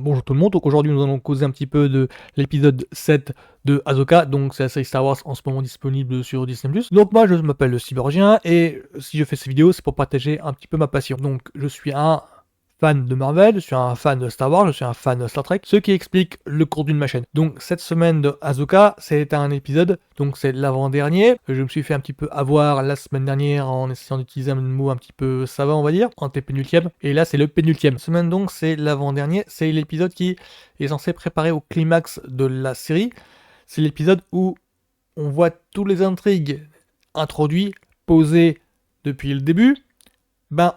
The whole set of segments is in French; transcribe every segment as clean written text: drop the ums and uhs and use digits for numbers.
Bonjour tout le monde, donc aujourd'hui nous allons causer un petit peu de l'épisode 7 de Ahsoka, donc c'est la série Star Wars en ce moment disponible sur Disney+. Donc moi je m'appelle le Cybergien et si je fais ces vidéos c'est pour partager un petit peu ma passion. Donc je suis un fan de Marvel, je suis un fan de Star Wars, je suis un fan de Star Trek, ce qui explique le contenu de ma chaîne. Donc cette semaine de Ahsoka, c'est un épisode, donc c'est l'avant-dernier. Je me suis fait un petit peu avoir la semaine dernière en essayant d'utiliser un mot un petit peu savant, on va dire, antépénultième. Et là c'est le pénultième. Semaine donc c'est l'avant-dernier, c'est l'épisode qui est censé préparer au climax de la série. C'est l'épisode où on voit toutes les intrigues introduites, posées depuis le début,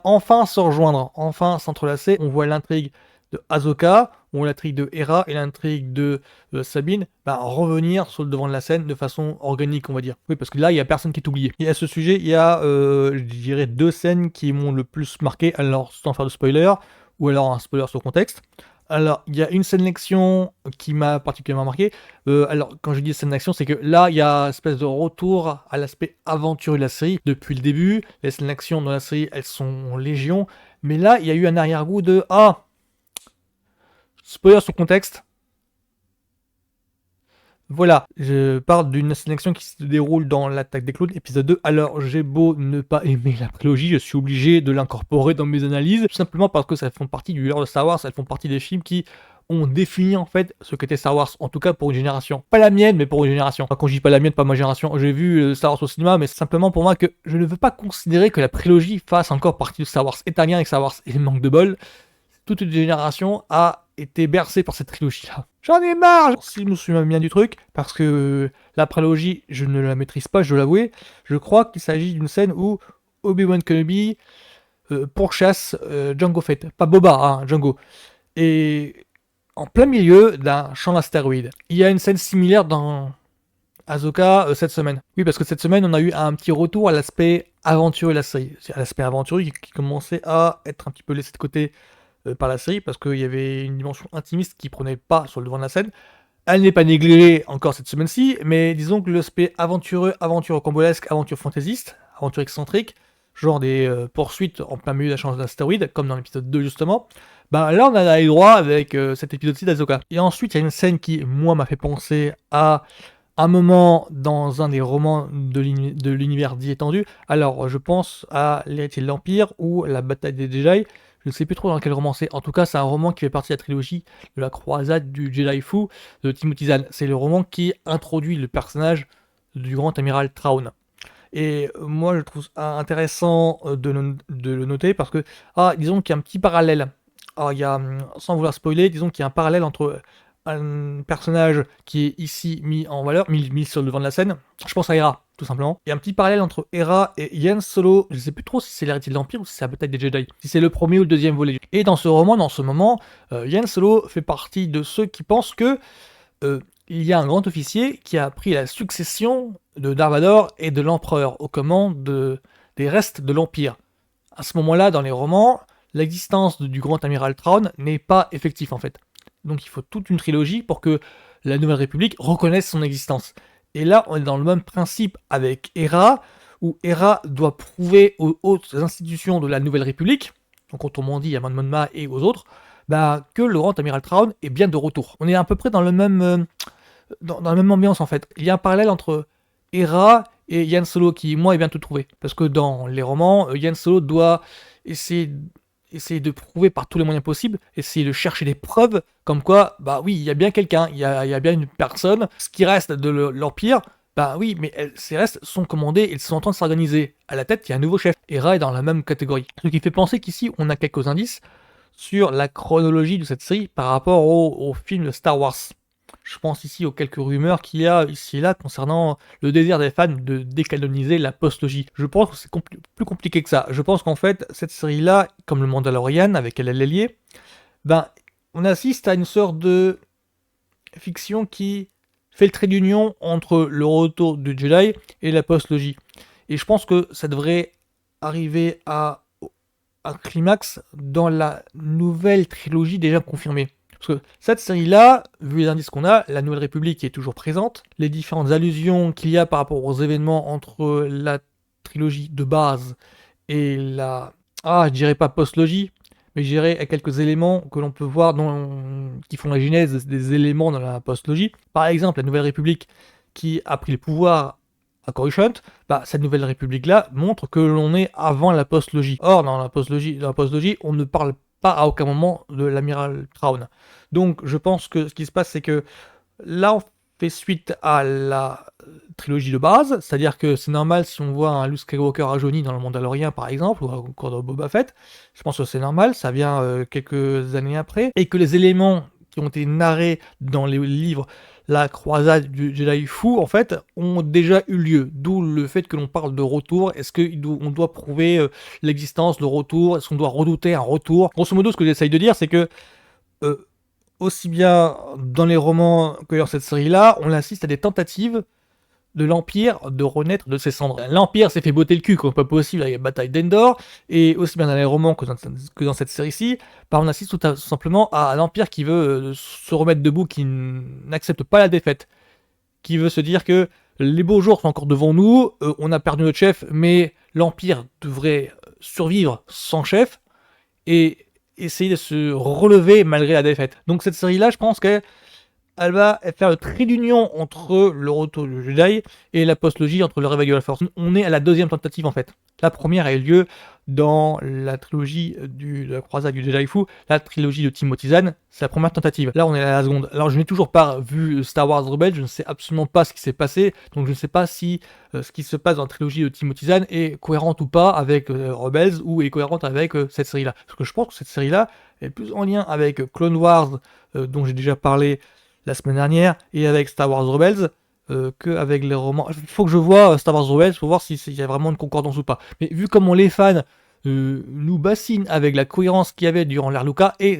enfin se rejoindre, enfin s'entrelacer. On voit l'intrigue de Ahsoka, on voit l'intrigue de Hera et l'intrigue de Sabine revenir sur le devant de la scène de façon organique, on va dire. Oui, parce que là, il n'y a personne qui est oublié. Et à ce sujet, il y a, je dirais, deux scènes qui m'ont le plus marqué, alors sans faire de spoiler, ou alors un spoiler sur le contexte. Alors, il y a une scène d'action qui m'a particulièrement marqué. Alors, quand je dis scène d'action, c'est que là, il y a une espèce de retour à l'aspect aventureux de la série. Depuis le début, les scènes d'action dans la série, elles sont légion. Mais là, il y a eu un arrière-goût de « Ah !» Spoiler sur le contexte. Voilà, je parle d'une scène d'action qui se déroule dans l'Attaque des Clones, épisode 2. Alors, j'ai beau ne pas aimer la prélogie, je suis obligé de l'incorporer dans mes analyses, tout simplement parce que ça fait partie du lore de Star Wars, elles font partie des films qui ont défini en fait ce qu'était Star Wars, en tout cas pour une génération. Pas la mienne, mais pour une génération. Enfin, quand je dis pas la mienne, pas ma génération, j'ai vu Star Wars au cinéma, mais c'est simplement pour moi que je ne veux pas considérer que la prélogie fasse encore partie de Star Wars. Italien avec Star Wars, et manque de bol, toute une génération a été bercée par cette trilogie-là. J'en ai marre. Si je me souviens bien du truc, parce que la prélogie, je ne la maîtrise pas, je dois l'avouer, je crois qu'il s'agit d'une scène où Obi-Wan Kenobi pourchasse Jango Fett. Pas Boba, hein, Jango. Et en plein milieu d'un champ d'astéroïdes. Il y a une scène similaire dans Ahsoka cette semaine. Oui, parce que cette semaine, on a eu un petit retour à l'aspect aventureux de la série. À l'aspect aventureux qui commençait à être un petit peu laissé de côté par la série, parce qu'il y avait une dimension intimiste qui prenait pas sur le devant de la scène. Elle n'est pas négligée encore cette semaine-ci, mais disons que l'aspect aventureux, aventure cambolesque, aventure fantaisiste, aventure excentrique, genre des poursuites en plein milieu d'un champ d'astéroïdes, comme dans l'épisode 2 justement, là on a eu droit avec cet épisode-ci d'Ahsoka. Et ensuite il y a une scène qui, moi, m'a fait penser à un moment dans un des romans de l'univers dit étendu. Alors je pense à L'Héritier de l'Empire ou La Bataille des Jedi. Je ne sais plus trop dans quel roman c'est. En tout cas, c'est un roman qui fait partie de la trilogie de la croisade du Jedi Fou de Timothy Zahn. C'est le roman qui introduit le personnage du grand amiral Thrawn. Et moi, je trouve ça intéressant de le noter parce que, disons qu'il y a un petit parallèle. Alors, il y a, sans vouloir spoiler, disons qu'il y a un parallèle entre un personnage qui est ici mis en valeur, mis sur le devant de la scène. Je pense à Hera, tout simplement. Il y a un petit parallèle entre Hera et Yen Solo. Je sais plus trop si c'est l'héritier de l'Empire ou si c'est la bataille des Jedi. Si c'est le premier ou le deuxième volet. Et dans ce roman, dans ce moment, Yen Solo fait partie de ceux qui pensent que il y a un grand officier qui a pris la succession de Darth Vader et de l'Empereur aux commandes des restes de l'Empire. À ce moment-là, dans les romans, l'existence du grand amiral Thrawn n'est pas effective en fait. Donc il faut toute une trilogie pour que la Nouvelle République reconnaisse son existence. Et là, on est dans le même principe avec Hera, où Hera doit prouver aux hautes institutions de la Nouvelle République, donc autrement dit à Mon Mothma et aux autres, que le grand amiral Thrawn est bien de retour. On est à peu près dans le même, dans la même ambiance en fait. Il y a un parallèle entre Hera et Yen Solo qui, moi, est bien tout trouvé. Parce que dans les romans, Yen Solo doit essayer de prouver par tous les moyens possibles, essayer de chercher des preuves, comme quoi, oui, il y a bien quelqu'un, il y a bien une personne, ce qui reste de l'Empire, oui, mais ces restes sont commandés, ils sont en train de s'organiser. À la tête, il y a un nouveau chef. Hera est dans la même catégorie. Ce qui fait penser qu'ici, on a quelques indices sur la chronologie de cette série par rapport au film de Star Wars. Je pense ici aux quelques rumeurs qu'il y a ici et là concernant le désir des fans de décanoniser la postlogie. Je pense que c'est plus compliqué que ça. Je pense qu'en fait, cette série-là, comme le Mandalorian, avec elle est liée, on assiste à une sorte de fiction qui fait le trait d'union entre le retour du Jedi et la postlogie. Et je pense que ça devrait arriver à un climax dans la nouvelle trilogie déjà confirmée. Parce que cette série-là, vu les indices qu'on a, la Nouvelle République est toujours présente, les différentes allusions qu'il y a par rapport aux événements entre la trilogie de base et la... je dirais pas post-logie, mais je dirais à quelques éléments que l'on peut voir qui font la genèse des éléments dans la postlogie. Par exemple, la Nouvelle République qui a pris le pouvoir à Coruscant, cette Nouvelle République-là montre que l'on est avant la postlogie. Or, dans la postlogie, on ne parle pas à aucun moment de l'amiral Thrawn. Donc, je pense que ce qui se passe, c'est que là, on fait suite à la trilogie de base, c'est-à-dire que c'est normal si on voit un Luke Skywalker rajeuni dans le Mandalorien par exemple, ou encore dans Boba Fett, je pense que c'est normal, ça vient quelques années après, et que les éléments qui ont été narrés dans les livres La croisade du Jedi Fou, en fait, ont déjà eu lieu, d'où le fait que l'on parle de retour. Est-ce qu'on doit prouver l'existence de retour, est-ce qu'on doit redouter un retour? Grosso modo, ce que j'essaye de dire, c'est que aussi bien dans les romans que dans cette série-là, on assiste à des tentatives de l'Empire de renaître de ses cendres. L'Empire s'est fait botter le cul comme pas possible avec la bataille d'Endor, et aussi bien dans les romans que dans cette série-ci, on assiste tout simplement à l'Empire qui veut se remettre debout, qui n'accepte pas la défaite, qui veut se dire que les beaux jours sont encore devant nous, on a perdu notre chef, mais l'Empire devrait survivre sans chef, et essayer de se relever malgré la défaite. Donc cette série-là, je pense qu'elle va faire le trait d'union entre le retour du Jedi et la postlogie, entre le réveil de la Force. On est à la deuxième tentative en fait. La première a eu lieu dans la trilogie de la croisade du Jedi Fou, la trilogie de Timothy Zahn, c'est la première tentative. Là, on est à la seconde. Alors, je n'ai toujours pas vu Star Wars Rebels, je ne sais absolument pas ce qui s'est passé, donc je ne sais pas si ce qui se passe dans la trilogie de Timothy Zahn est cohérente ou pas avec Rebels, ou est cohérente avec cette série-là. Parce que je pense que cette série-là est plus en lien avec Clone Wars, dont j'ai déjà parlé la semaine dernière, et avec Star Wars Rebels, qu'avec les romans. Il faut que je vois Star Wars Rebels pour voir s'il y a vraiment une concordance ou pas. Mais vu comment les fans nous bassinent avec la cohérence qu'il y avait durant l'ère Lucas, et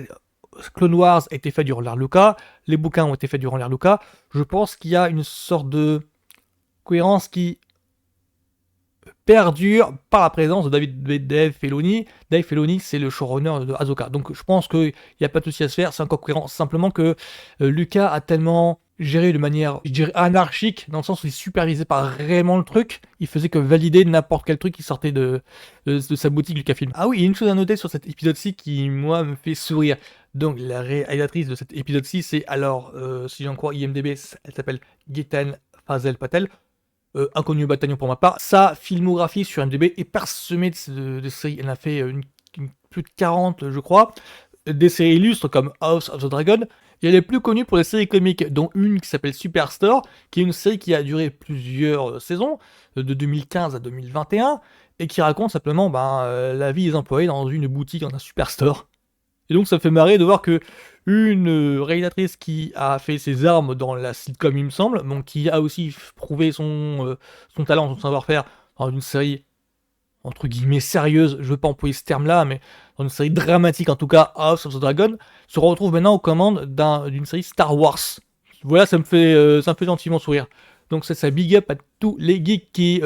Clone Wars a été fait durant l'ère Lucas, les bouquins ont été faits durant l'ère Lucas, je pense qu'il y a une sorte de cohérence qui perdure par la présence de Dave Filoni. Dave Filoni, c'est le showrunner de Ahsoka. Donc je pense qu'il n'y a pas de souci à se faire, c'est encore cohérent. Simplement que Lucas a tellement géré de manière, je dirais, anarchique, dans le sens où il supervisait pas réellement le truc, il faisait que valider n'importe quel truc qui sortait de sa boutique Lucasfilm. Ah oui, il y a une chose à noter sur cet épisode-ci qui, moi, me fait sourire. Donc la réalisatrice de cet épisode-ci, c'est alors, si j'en crois IMDb, elle s'appelle Getan Fazel Patel. Inconnu au bataillon pour ma part. Sa filmographie sur IMDb est parsemée de séries. Elle a fait plus de 40, je crois. Des séries illustres comme House of the Dragon. Et elle est plus connue pour les séries comiques, dont une qui s'appelle Superstore, qui est une série qui a duré plusieurs saisons, de 2015 à 2021, et qui raconte simplement la vie des employés dans une boutique, dans un superstore. Et donc ça me fait marrer de voir que une réalisatrice qui a fait ses armes dans la sitcom, il me semble, donc qui a aussi prouvé son talent, son savoir-faire dans une série entre guillemets sérieuse, je veux pas employer ce terme-là, mais dans une série dramatique en tout cas, House of the Dragon, se retrouve maintenant aux commandes d'une série Star Wars. Voilà, ça me fait gentiment sourire. Donc c'est ça, big up à tous les geeks qui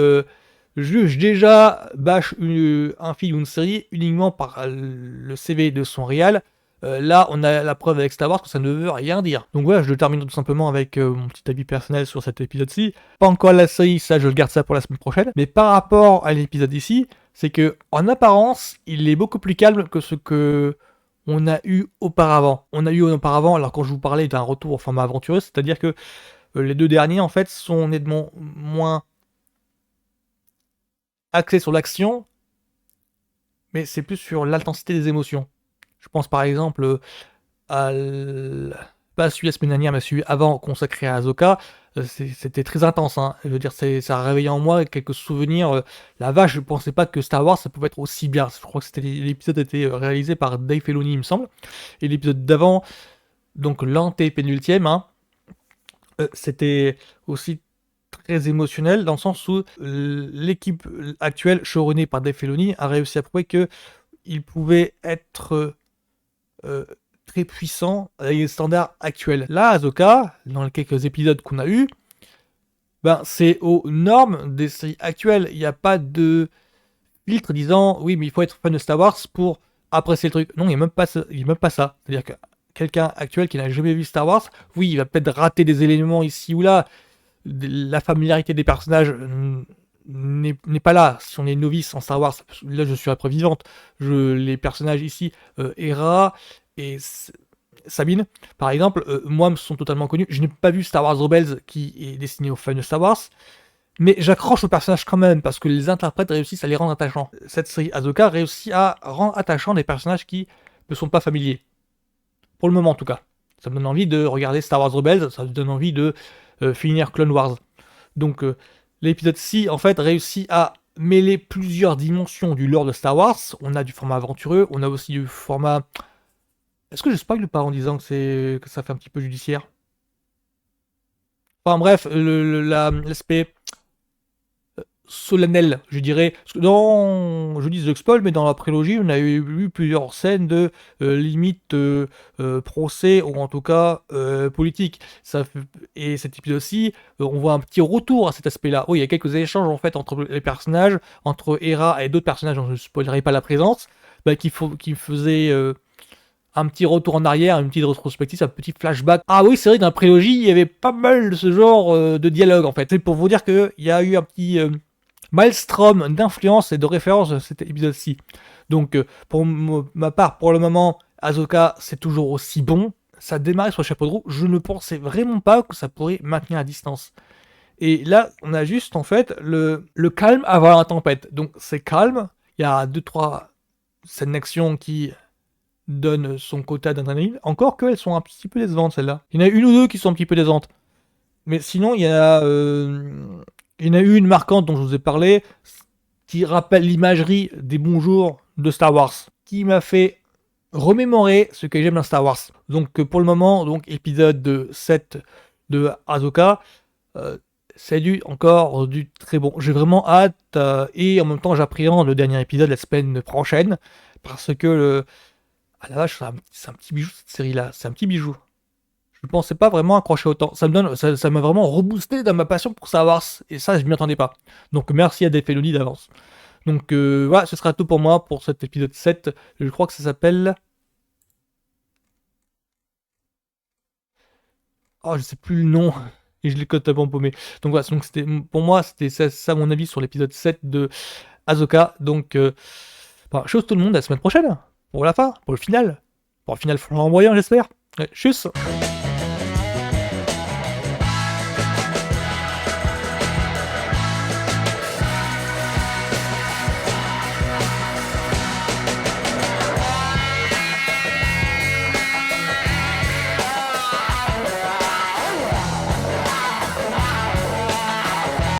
jugent déjà, bâchent un film ou une série uniquement par le CV de son réal. Là, on a la preuve avec Star Wars que ça ne veut rien dire. Donc voilà, je le termine tout simplement avec mon petit avis personnel sur cet épisode-ci. Pas encore la série, ça je le garde ça pour la semaine prochaine. Mais par rapport à l'épisode ici, c'est que en apparence, il est beaucoup plus calme que ce que on a eu auparavant. On a eu auparavant, alors quand je vous parlais d'un retour au format aventureux, c'est-à-dire que les deux derniers en fait sont nettement moins axés sur l'action, mais c'est plus sur l'intensité des émotions. Je pense par exemple à pas celui la semaine dernière, mais celui avant consacré à Ahsoka. C'était très intense. Hein. Je veux dire, ça a réveillé en moi quelques souvenirs. La vache, je pensais pas que Star Wars ça pouvait être aussi bien. Je crois que l'épisode a été réalisé par Dave Filoni, il me semble. Et l'épisode d'avant, donc l'antépénultième, hein, c'était aussi très émotionnel dans le sens où l'équipe actuelle, showrunnée par Dave Filoni, a réussi à prouver que il pouvait être très puissant avec les standards actuels. Là, Ahsoka, dans les quelques épisodes qu'on a eu, c'est aux normes des séries actuelles. Il n'y a pas de filtre disant oui, mais il faut être fan de Star Wars pour apprécier le truc. Non, il n'y a même pas ça. C'est-à-dire que quelqu'un actuel qui n'a jamais vu Star Wars, oui, il va peut-être rater des éléments ici ou là. La familiarité des personnages n'est pas là. Si on est novice en Star Wars, là je suis la preuve vivante. Les personnages ici, Hera et Sabine, par exemple, moi me sont totalement connus. Je n'ai pas vu Star Wars Rebels qui est destiné aux fans de Star Wars, mais j'accroche aux personnages quand même parce que les interprètes réussissent à les rendre attachants. Cette série Ahsoka réussit à rendre attachants des personnages qui ne sont pas familiers. Pour le moment en tout cas. Ça me donne envie de regarder Star Wars Rebels, ça me donne envie de finir Clone Wars. Donc l'épisode 6 en fait réussit à mêler plusieurs dimensions du lore de Star Wars. On a du format aventureux, on a aussi du format... Est-ce que je spoil pas en disant que ça fait un petit peu judiciaire? Enfin bref, l'aspect solennel, je dirais. Parce que je dis The Spoil, mais dans la prélogie, on a eu plusieurs scènes de limite procès, ou en tout cas politique. Et cet épisode-ci, on voit un petit retour à cet aspect-là. Oui, il y a quelques échanges en fait entre les personnages, entre Hera et d'autres personnages dont je ne spoilerai pas la présence, qui faisaient un petit retour en arrière, une petite rétrospective, un petit flashback. Ah oui, c'est vrai, dans la prélogie, il y avait pas mal de ce genre de dialogue en fait. C'est pour vous dire qu'il y a eu un petit maelstrom d'influence et de références de cet épisode-ci. Donc, pour ma part, pour le moment, Ahsoka, c'est toujours aussi bon. Ça a démarré sur le chapeau de roue. Je ne pensais vraiment pas que ça pourrait maintenir à distance. Et là, on a juste, en fait, le calme avant la tempête. Donc, c'est calme. Il y a 2-3 scènes d'action qui donnent son quota d'adrénaline. Encore qu'elles sont un petit peu décevantes, celles-là. Il y en a une ou deux qui sont un petit peu décevantes. Mais sinon, il y a une marquante dont je vous ai parlé, qui rappelle l'imagerie des bons jours de Star Wars, qui m'a fait remémorer ce que j'aime dans Star Wars. Donc pour le moment, épisode 7 de Ahsoka, c'est encore du très bon. J'ai vraiment hâte, et en même temps j'appréhende le dernier épisode la semaine prochaine, parce que ah la vache, c'est un petit bijou cette série-là, c'est un petit bijou. Je ne pensais pas vraiment accrocher autant. Ça m'a vraiment reboosté dans ma passion pour Star Wars. Et ça, je m'y attendais pas. Donc merci à Dave Filoni d'avance. Donc voilà, ce sera tout pour moi pour cet épisode 7. Je crois que ça s'appelle... Oh, je sais plus le nom. Et je l'ai totalement paumé. Donc voilà, pour moi, c'était ça mon avis sur l'épisode 7 de Ahsoka. Donc, chose tout le monde, à la semaine prochaine. Pour la fin, pour le final. Pour le final flamboyant, j'espère. Ouais, tchuss.